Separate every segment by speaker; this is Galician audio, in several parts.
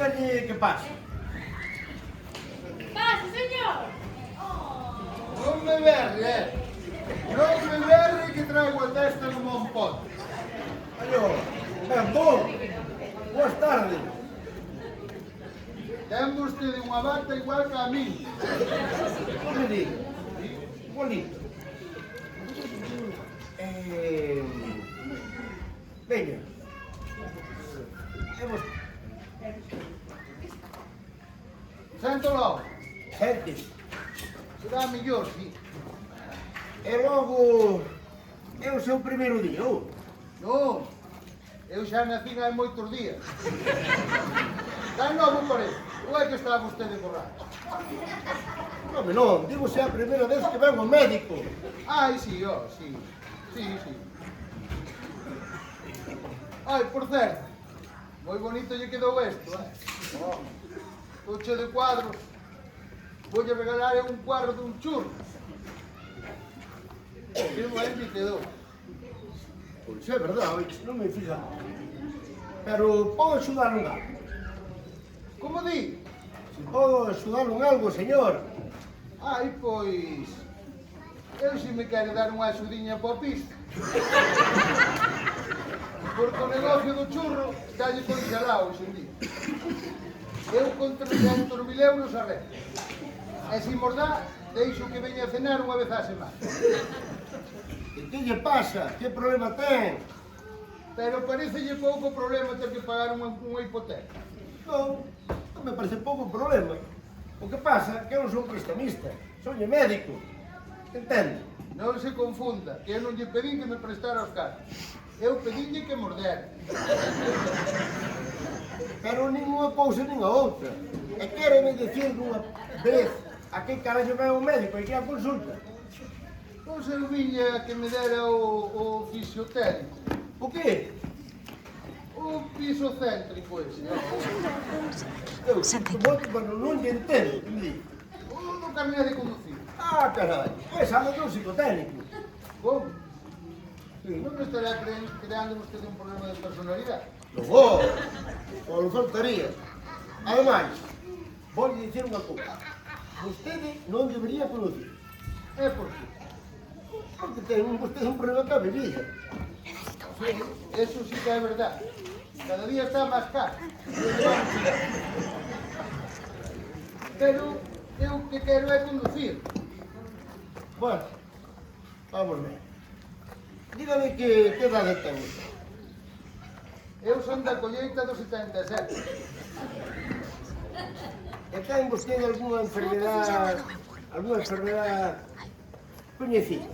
Speaker 1: dígale que pase.
Speaker 2: ¡Pase, señor!
Speaker 3: Non me berre, non me berre que traigo a testa como un pote.
Speaker 1: Aló, ben, bom. Boas tardes.
Speaker 3: Ten vostede unha bata igual que a min.
Speaker 1: Non me diga. Bonito. Veña.
Speaker 3: Sento logo.
Speaker 1: Gente.
Speaker 3: Será mellor, sí.
Speaker 1: E logo é o seu primeiro día, ou?
Speaker 3: Non, eu xa nací hai moitos días. Tan novo parece. Ou é que está vostede borracho?
Speaker 1: Non, digo se é a primeira vez que vengo ao médico.
Speaker 3: Ai, sí, sí. Sí. Ai, por certo, moi bonito lle quedou isto, Estou cheo de cuadros. Voulle regalar un cuadro dun churro. Que ben lle quedou.
Speaker 1: Pois é verdade, non me fija. Pero podo axudar en algo.
Speaker 3: Como di?
Speaker 1: Se podo axudar en algo, señor.
Speaker 3: Ai, pois... Eu si me quere dar unha axudiña para o piso. Porque o negocio do churro estalle congelado hoxe en día. Eu con 300.000 euros a ver. E se mos dá, deixo que veña a cenar unha vez á semana.
Speaker 1: E que lle pasa? Que problema ten?
Speaker 3: Pero parecelle pouco problema ter que pagar unha hipoteca.
Speaker 1: Non me parece pouco problema. O que pasa é que eu non son prestamista, son médico. Entende?
Speaker 3: Non se confunda, que eu non lle pedín que me prestara os cartos. Eu pedinlle que mordera.
Speaker 1: Pero nin unha cousa nin a outra. E quéreme dicir dunha vez a que carallo vai o médico e que a consulta.
Speaker 3: Pois eu viña que me dera o fisiotécnico.
Speaker 1: O que?
Speaker 3: O pisocéntrico ese.
Speaker 1: Eu non lle entendo.
Speaker 3: O do carné de conducir.
Speaker 1: Ah, carai, pois sabe que é un psicotécnico.
Speaker 3: Como? Non me estará creando vostede un problema de personalidade?
Speaker 1: Non vou, ou non faltaría. Ademais, vou dicir unha cousa. Vostede non debería conducir.
Speaker 3: É por qué?
Speaker 1: Porque ten vostede un problema ca bebida.
Speaker 3: Sí, eso sí que é verdade. Cada día está máis caro. Pero eu que quero é conducir.
Speaker 1: Bueno, vamos ver. Dígame que edade ten usted.
Speaker 3: Eu son da colleita do 77.
Speaker 1: E ten vostede algunha enfermedade coñecida?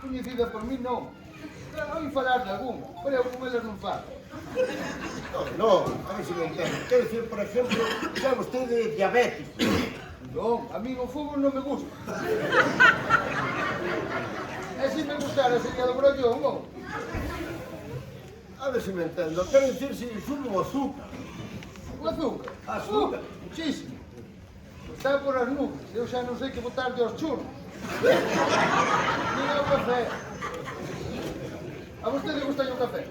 Speaker 3: Coñecida por mí non. Oí falar de algún, pero eu con eles non falo.
Speaker 1: Non, a ver se me entendo. Quero dicir, por exemplo, que é vostede diabético.
Speaker 3: Non, a mí o fútbol non me gusta. E se me gustara sería do brollón, non?
Speaker 1: A ver se me entendo. Quero dicir se sube o azúcar.
Speaker 3: O azúcar?
Speaker 1: Azúcar?
Speaker 3: Muchísimo. Está por as nubes. Eu xa non sei que botar de aos churros. Nin ao café. A vostede gusta o café?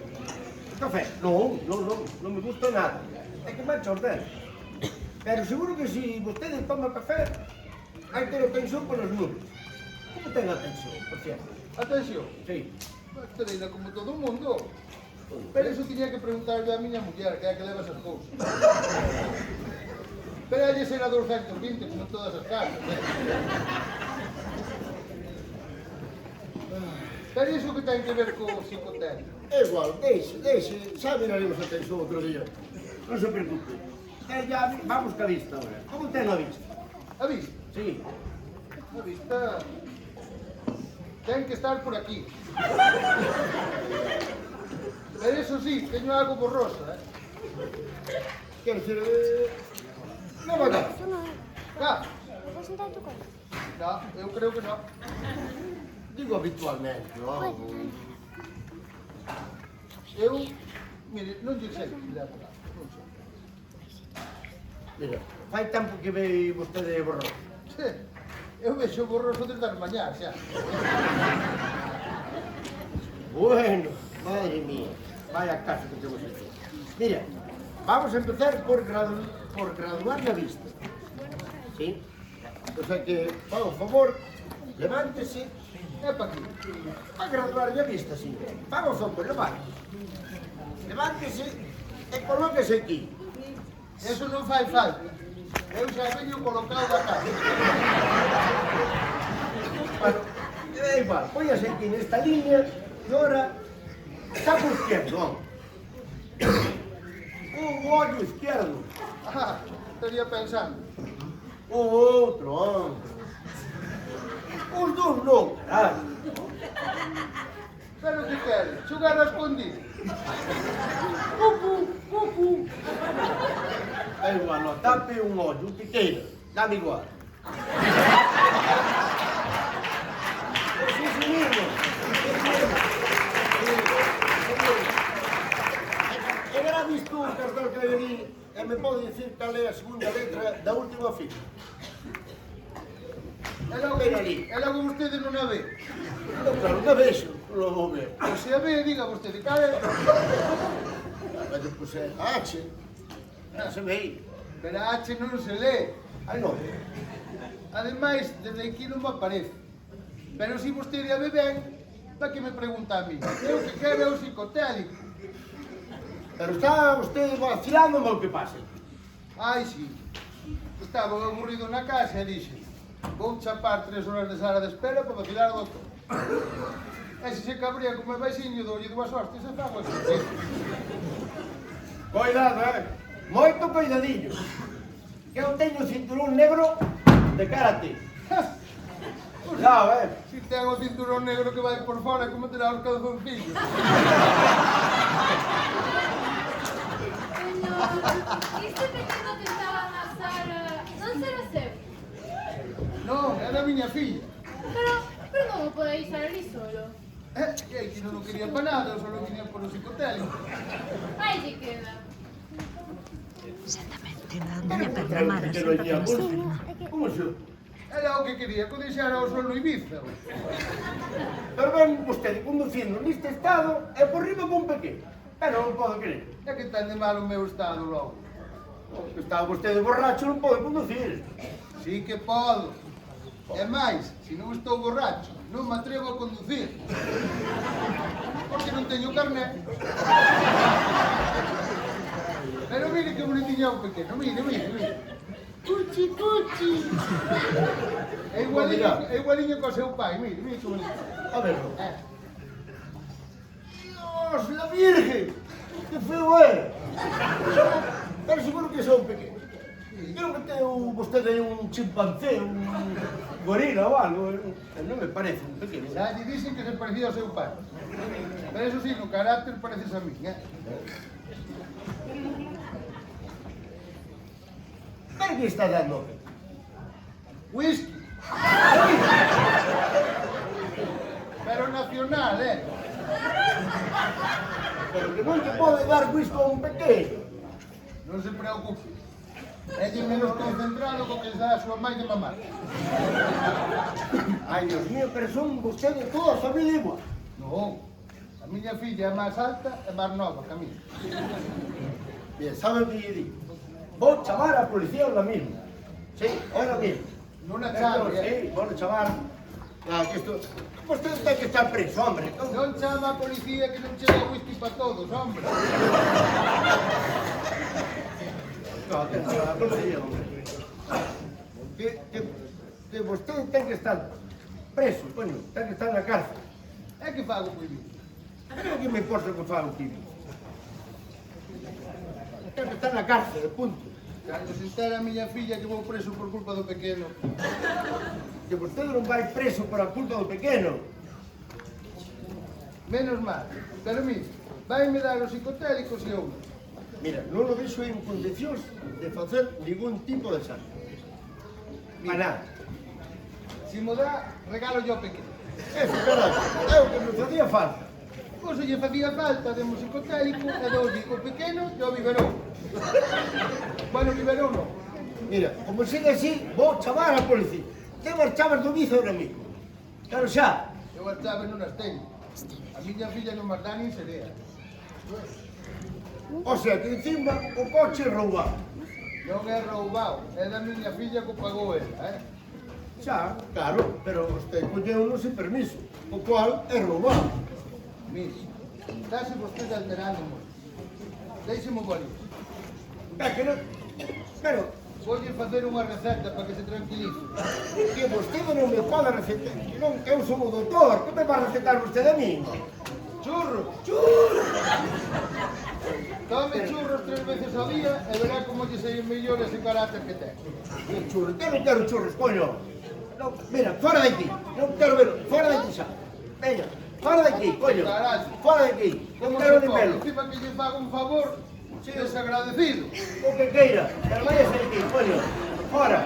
Speaker 1: Café? Non me gusta nada. É que marcha os dentes. Pero seguro que se vostede toma café, hai que ter atención polas nubes. Como ten atención, por cierto?
Speaker 3: Atención.
Speaker 1: Sí.
Speaker 3: Terena como todo o mundo. Pero eso tiña que preguntarle a miña muller, que é a que leva esas cousas. Pero lle será 220, como en todas as casas. Pero iso que ten que ver co psicotécnico?
Speaker 1: É igual, deixe, xa miraremos a atención outro día. Non se preocupe. Ya vamos ca vista agora. Como ten a vista?
Speaker 3: A vista?
Speaker 1: Sí.
Speaker 3: A vista... ten que estar por aquí. Pero eso sí, teño algo borrosa,
Speaker 1: Quero dicir... Non vai dar.
Speaker 3: Gafas?
Speaker 2: ¿Puedes sentar en tu coche?
Speaker 3: No, eu creo que non.
Speaker 1: Digo habitualmente, non?
Speaker 3: Eu, mire, non lle sei que levo gafas, non sei.
Speaker 1: Mira, fai tempo que ve vostede borroso.
Speaker 3: Eu vexo borroso desde as mañás, xa.
Speaker 1: Bueno, madre mía, vaya caso que temos aquí. Mira, vamos a empezar por graduar la vista. ¿Sí? O sea que, por favor, levántese. É para aquí. Para graduar la vista, sí. Vamos, hombre, levántese e colóquese aquí.
Speaker 3: Eso non fai falta. Eu xa veño colocado da casa.
Speaker 1: Bueno, da igual, póngase aquí nesta línea e ahora está por izquierdo, vamos. Un ollo izquierdo.
Speaker 3: Ah, estaría pensando.
Speaker 1: O outro, hombre. Os dous non, caralho.
Speaker 3: Pero que queres? Xogar a escondido? Cucu, cucu.
Speaker 1: Da igual, no, tape un ollo, un pequeno. Dame igual. Sí, sí mismo. Habrá visto o cartón que vení e me pode dicir cal é a segunda letra da última fila.
Speaker 3: E logo vostede non a ve.
Speaker 1: Non, claro, non vexo, non vou ver.
Speaker 3: Pois se a ve, diga vostede, cal é?
Speaker 1: Mas depois é H. Non se ve.
Speaker 3: Pero a H non se lee.
Speaker 1: Ai, non.
Speaker 3: Ademais, desde aquí non me aparece. Pero se vostede a ve ben, para que me pregunta a mí? Eu que quero é o psicotélico.
Speaker 1: Pero está vostede vacilando o que pase.
Speaker 3: Ai, sí. Estaba aburrido na casa e dixe, vou chapar 3 horas de sala de espera para vacilar o doutor. E se cabría como é baixinho, doulle dúas hostias e fago así.
Speaker 1: Cuidado, moito cuidadinho. Que eu teño o cinturón negro de karate. Cuidado,
Speaker 3: Si ten o cinturón negro que vai por fora, como terá os calzoncillos?
Speaker 2: Este pequeno que estaba na sala non será seu.
Speaker 3: Non, é da miña filla.
Speaker 2: Pero como podeis estar ali solo?
Speaker 3: E que non o quería para nada, eu solo quería por o psicotélico.
Speaker 2: Aí lle queda.
Speaker 4: Esattamente, andai per la mare,
Speaker 1: que
Speaker 4: sempre
Speaker 1: lo
Speaker 4: per la
Speaker 1: llevo.
Speaker 4: staferna.
Speaker 1: Como se?
Speaker 3: Era o que quería, que o deixara o sol no Ibiza.
Speaker 1: Pero ven vostede conducindo neste estado e por riba con pequeno. Pero non podo creer.
Speaker 3: É que tan de mal o meu estado logo.
Speaker 1: Está vostede borracho, non pode conducir.
Speaker 3: Sí que podo. E máis, se non estou borracho, non me atrevo a conducir. Porque non teño carné. Pero mire que bonitiño o pequeno, mire. Cuchi, cuchi. É igualiño co seu pai, mire que bonito.
Speaker 1: A ver. Dios, la Virgen. Que feo é. Pero seguro que son pequenos. Creo que ten vostede un chimpancé, un gorila ou algo. Non me parece un pequeno.
Speaker 3: Xa lle dixen que se parecía ao seu pai. Pero eso sí, no carácter pareces a mí,
Speaker 1: Pero que está dando?
Speaker 3: Whisky. Pero nacional,
Speaker 1: Pero que non te pode dar whisky a un pequeno.
Speaker 3: Non se preocupe. É menos concentrado co que dá a súa mãe de mamar.
Speaker 1: Ai, Dios mío, pero son vostede toda a familia igual.
Speaker 3: Non. A miña filla é máis alta e máis nova que a mí.
Speaker 1: Bien, sabe o que lle digo? Vou chamar a policía ahora mismo. Sí, ahora mismo.
Speaker 3: Non a chame,
Speaker 1: Sí, vou chamar. Que isto... Vostede ten que estar preso, hombre.
Speaker 3: Non chama a policía que non chega whisky para todos, hombre.
Speaker 1: No, ten que chamar a policía, hombre. Que vostede ten que estar preso, coño. Ten que estar na cárcel.
Speaker 3: É que fago moi bien.
Speaker 1: Creo que me importa que faga o que vi. Ten que estar na cárcel, punto.
Speaker 3: Cando se entera a miña filla que vou preso por culpa do pequeno.
Speaker 1: Que vostede non vai preso por a culpa do pequeno.
Speaker 3: Menos mal. Pero mire, vai-me dar os psicotélicos e eu.
Speaker 1: Mira, non o vexo en condicións de facer ningún tipo de examen. Para nada.
Speaker 3: Se mo dá, regalo yo pequeno.
Speaker 1: Eso, caralho, é o que me facía falta.
Speaker 3: Pois se lle facía falta, demos psicotélico e doulle o pequeno e o biberón. Bueno, biberón non.
Speaker 1: Mira, como sigue así, vou chamar a policía. Tengo as chaves do vizo ahora mismo. Claro xa.
Speaker 3: Eu as chaves non as teño. A miña filla non me dá nin serea.
Speaker 1: O sea, que encima o coche roubado.
Speaker 3: Non é roubado, é da miña filla que o pagou ela,
Speaker 1: Xa, claro, pero vostede colleuno sin permiso, o cual é roubado.
Speaker 3: Mire, dáse vostede alterando moito. Deixe-me bolir.
Speaker 1: Que non... Pero,
Speaker 3: Voulle facer unha receta para que se tranquilice.
Speaker 1: que vostede non me pode recetar. Que non, que eu son o doutor, que me vai recetar vostede a mí?
Speaker 3: Churros! Tome churros 3 veces ao día e verá como lle saen mellor ese carácter que ten.
Speaker 1: Churros, eu non quero churros, coño. Non, mira, fora de aquí. Non quero ver, fora de aquí xa. Veña, fora de aquí, coño.
Speaker 3: Carallo.
Speaker 1: Fora de aquí. Non
Speaker 3: Como
Speaker 1: quero
Speaker 3: se
Speaker 1: ni
Speaker 3: pode?
Speaker 1: pelo.
Speaker 3: Encima que lle faga un favor, desagradecido.
Speaker 1: O que queira, pero vaya de aquí, coño. Fora.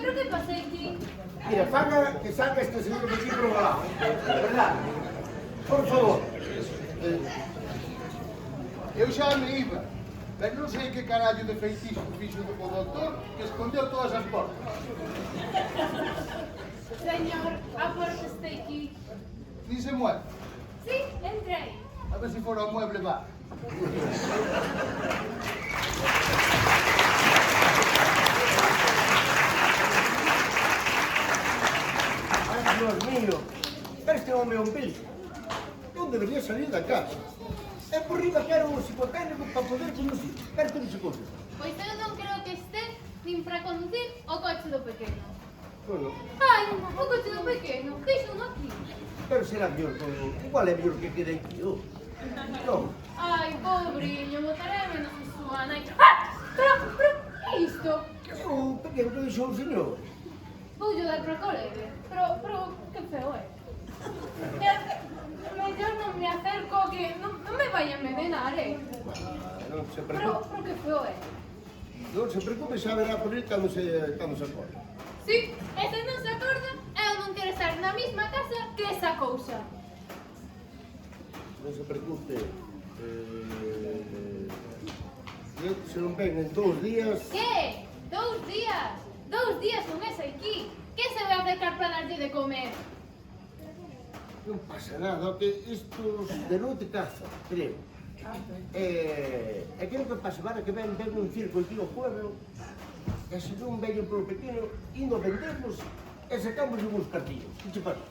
Speaker 2: Pero ¿qué pasa aquí?
Speaker 1: Mira, faga que saca este señor de aquí por abajo. ¿Verdad? Por favor.
Speaker 3: Eu xa me iba, pero non sei que carallo de feitiço fixo o doutor que escondeu todas as portas.
Speaker 2: Señor, a puerta está aquí.
Speaker 3: Ni se mueve.
Speaker 2: Sí, entré.
Speaker 3: A ver se fora o mueble va.
Speaker 1: Ay, Dios mío. Este home é un bicho. Non debería salir da casa. É por riba que era un psicotécnico para poder conducir. Pero que dice cosas.
Speaker 2: Pois eu non creo que este nin para conducir o coche do pequeno.
Speaker 1: Bueno,
Speaker 2: Ai, o coche do pequeno, deixo un aquí.
Speaker 1: pero será mellor que... Igual é mellor que quede aquí, oh. Non.
Speaker 2: Ai, pobriño, botaré menos de súa nai. Ah! Pero, que é isto?
Speaker 1: O pequeno que deixou o señor.
Speaker 2: Vou dar para colega. Pero, que feo é. Mellor non me acerco que non me vai a envenenar,
Speaker 1: Non se
Speaker 2: Pero
Speaker 1: preocupe.
Speaker 2: que feo é.
Speaker 1: Non se preocupe, xa verá por ir cando se acorda.
Speaker 2: Sí, e se non se acorda, eu non quero estar na mesma casa que esa cousa.
Speaker 1: Non se preocupe. Eu, se non ven en 2 días...
Speaker 2: Que? 2 días? 2 días con esa aquí. Que se vai acercar para darlle de comer?
Speaker 1: Non pasa nada, que estos de noite caza, creo. E creo que para a semana que ven un circo aquí ao pueblo, e se non veñen polo pequeno, indo a vendernos e sacamos uns cartillos. Que che pasa?